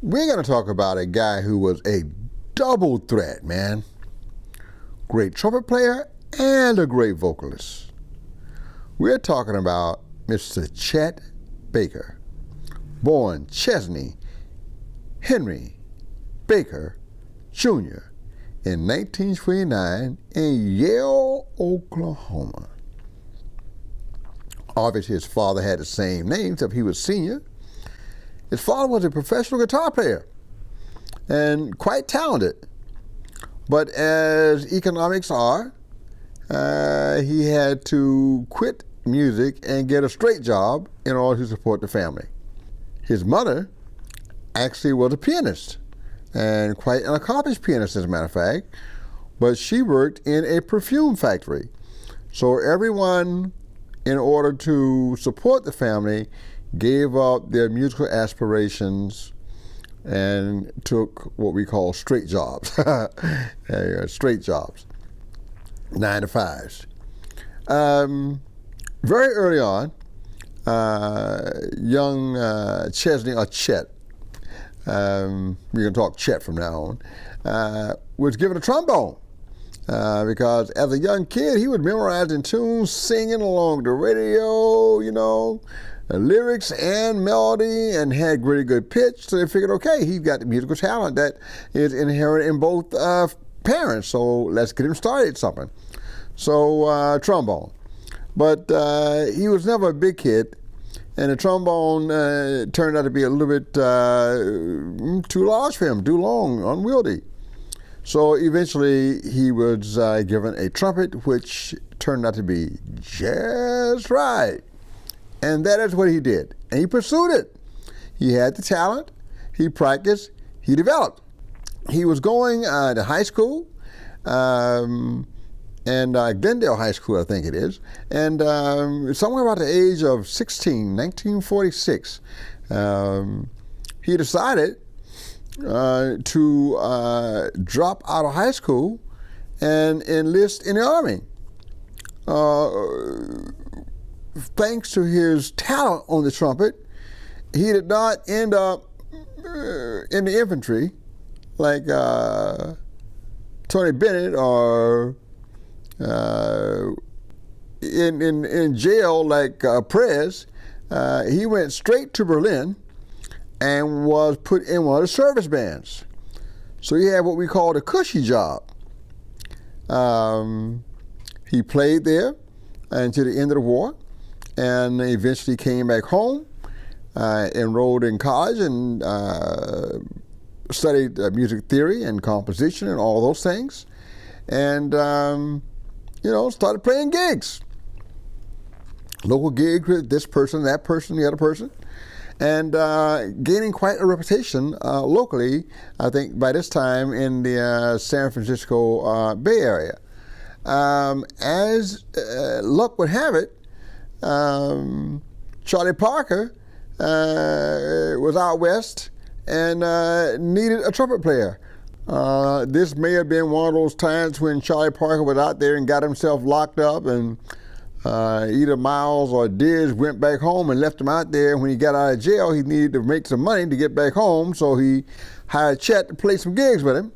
we're going to talk about a guy who was a double threat, man. Great trumpet player and a great vocalist. We're talking about Mr. Chet Baker, born Chesney Henry Baker Jr. in 1929 in Yale, Oklahoma. Obviously, his father had the same name, except he was senior. His father was a professional guitar player and quite talented. But as economics are, he had to quit music and get a straight job in order to support the family. His mother actually was a pianist, and quite an accomplished pianist, as a matter of fact, but she worked in a perfume factory. So everyone, in order to support the family, gave up their musical aspirations and took what we call straight jobs. Straight jobs, 9 to 5s. Very early on, young Chesney, or Chet, we're going to talk Chet from now on, was given a trombone. Because as a young kid, he was memorizing tunes, singing along the radio, lyrics and melody, and had really good pitch. So they figured, okay, he's got the musical talent that is inherent in both parents. So let's get him started at something. So trombone. But he was never a big kid, and the trombone turned out to be a little bit too large for him, too long, unwieldy. So eventually he was given a trumpet, which turned out to be just right. And that is what he did. And he pursued it. He had the talent, he practiced, he developed. He was going to high school, and Glendale High School, I think it is. And somewhere about the age of 16, 1946, he decided to drop out of high school and enlist in the Army. Thanks to his talent on the trumpet, he did not end up in the infantry like Tony Bennett, or in jail like Prez. He went straight to Berlin and was put in one of the service bands. So he had what we call a cushy job. He played there until the end of the war, and eventually came back home, enrolled in college, and studied music theory and composition and all those things, and started playing gigs. Local gigs with this person, that person, the other person, and gaining quite a reputation locally, I think by this time in the San Francisco Bay Area. As luck would have it, Charlie Parker was out west and needed a trumpet player. This may have been one of those times when Charlie Parker was out there and got himself locked up, and either Miles or Diz went back home and left him out there. When he got out of jail, he needed to make some money to get back home, so he hired Chet to play some gigs with him.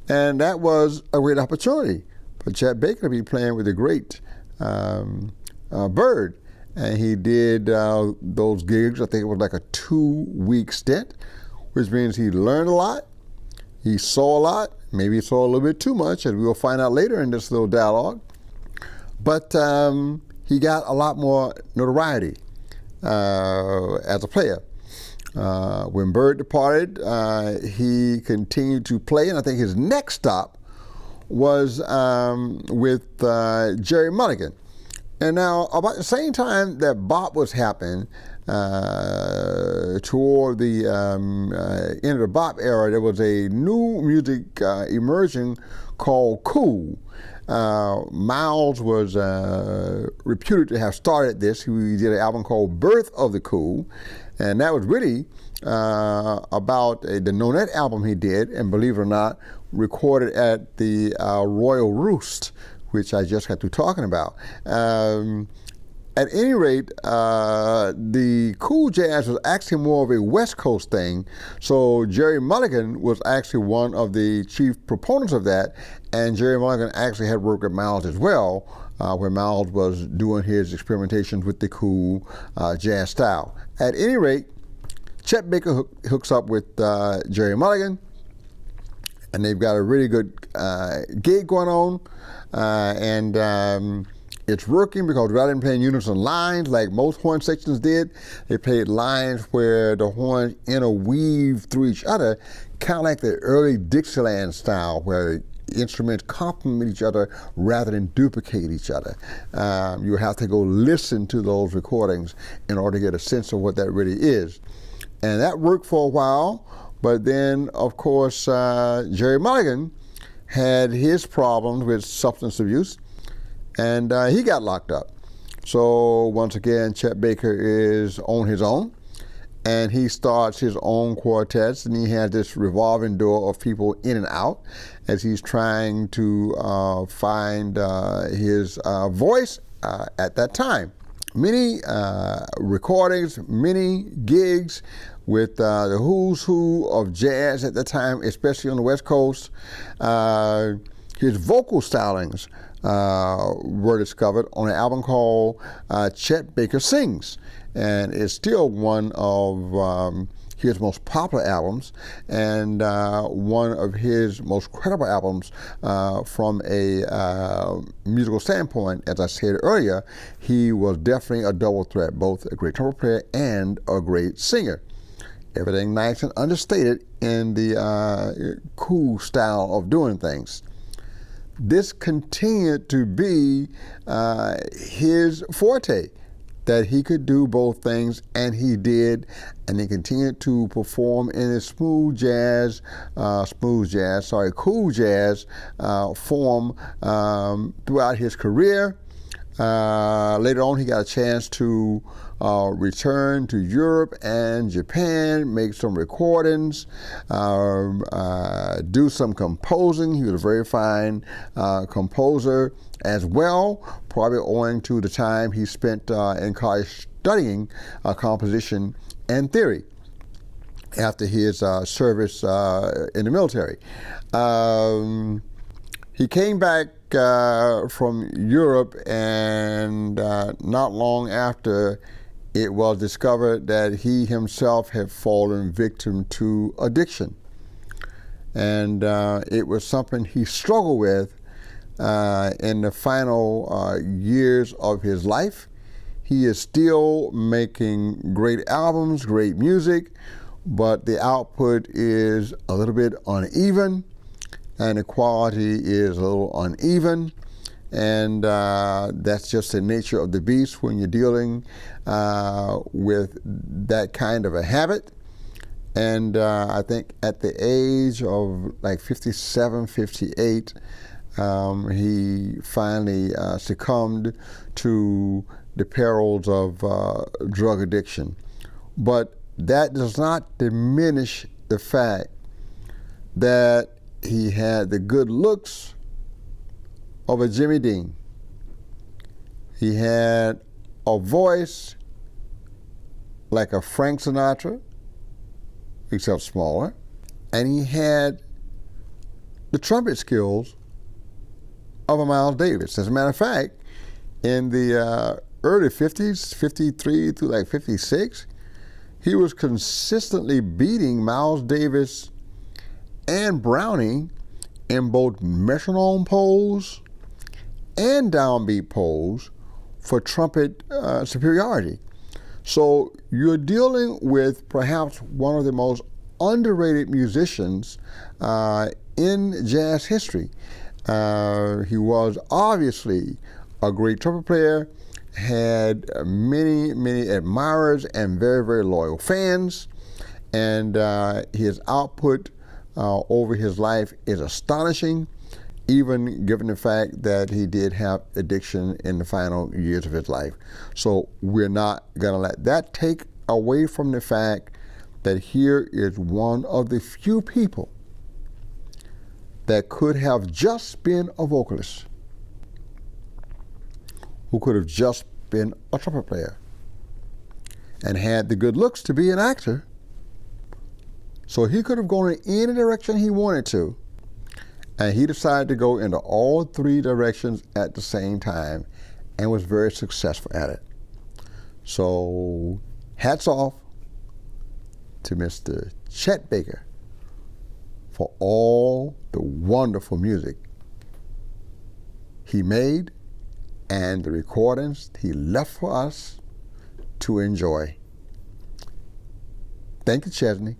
And that was a great opportunity for Chet Baker to be playing with the great Bird. And he did those gigs. I think it was like a 2-week stint, which means he learned a lot, he saw a lot, maybe he saw a little bit too much, as we will find out later in this little dialogue. But he got a lot more notoriety as a player. When Bird departed, he continued to play, and I think his next stop was with Jerry Mulligan. And now, about the same time that bop was happening, toward the end of the bop era, there was a new music emerging called cool. Miles was reputed to have started this. He did an album called Birth of the Cool, and that was really about the Nonette album he did, and believe it or not, recorded at the Royal Roost, which I just got through talking about. At any rate, the cool jazz was actually more of a West Coast thing. So Jerry Mulligan was actually one of the chief proponents of that, and Jerry Mulligan actually had worked with Miles as well, where Miles was doing his experimentations with the cool jazz style. At any rate, Chet Baker hooks up with Jerry Mulligan, and they've got a really good gig going on, and it's working because rather than playing unison lines like most horn sections did, they played lines where the horns interweave through each other, kind of like the early Dixieland style, where instruments complement each other rather than duplicate each other. You have to go listen to those recordings in order to get a sense of what that really is. And that worked for a while, but then, of course, Jerry Mulligan had his problems with substance abuse, and he got locked up. So once again, Chet Baker is on his own, and he starts his own quartets, and he has this revolving door of people in and out as he's trying to find his voice at that time. Many recordings, many gigs with the who's who of jazz at the time, especially on the West Coast. His vocal stylings were discovered on an album called Chet Baker Sings, and it's still one of his most popular albums and one of his most credible albums from a musical standpoint. As I said earlier, he was definitely a double threat, both a great trumpet player and a great singer. Everything nice and understated in the cool style of doing things. This continued to be his forte, that he could do both things, and he did, and he continued to perform in his cool jazz form throughout his career. Later on, he got a chance to return to Europe and Japan, make some recordings, do some composing. He was a very fine composer as well, probably owing to the time he spent in college studying composition and theory after his service in the military. He came back from Europe, and not long after, it was discovered that he himself had fallen victim to addiction. And it was something he struggled with in the final years of his life. He is still making great albums, great music, but the output is a little bit uneven, and the quality is a little uneven, and that's just the nature of the beast when you're dealing with that kind of a habit. And I think at the age of like 57, 58, he finally succumbed to the perils of drug addiction. But that does not diminish the fact that he had the good looks of a Jimmy Dean. He had a voice like a Frank Sinatra, except smaller, and he had the trumpet skills of a Miles Davis. As a matter of fact, in the early 50s, 53 through like 56, he was consistently beating Miles Davis and Browning in both metronome polls and downbeat polls for trumpet superiority. So you're dealing with perhaps one of the most underrated musicians in jazz history. He was obviously a great trumpet player, had many, many admirers and very, very loyal fans, and his output over his life is astonishing, even given the fact that he did have addiction in the final years of his life. So we're not going to let that take away from the fact that here is one of the few people that could have just been a vocalist, who could have just been a trumpet player and had the good looks to be an actor. So he could have gone in any direction he wanted to, and he decided to go into all three directions at the same time and was very successful at it. So hats off to Mr. Chet Baker for all the wonderful music he made and the recordings he left for us to enjoy. Thank you, Chesney.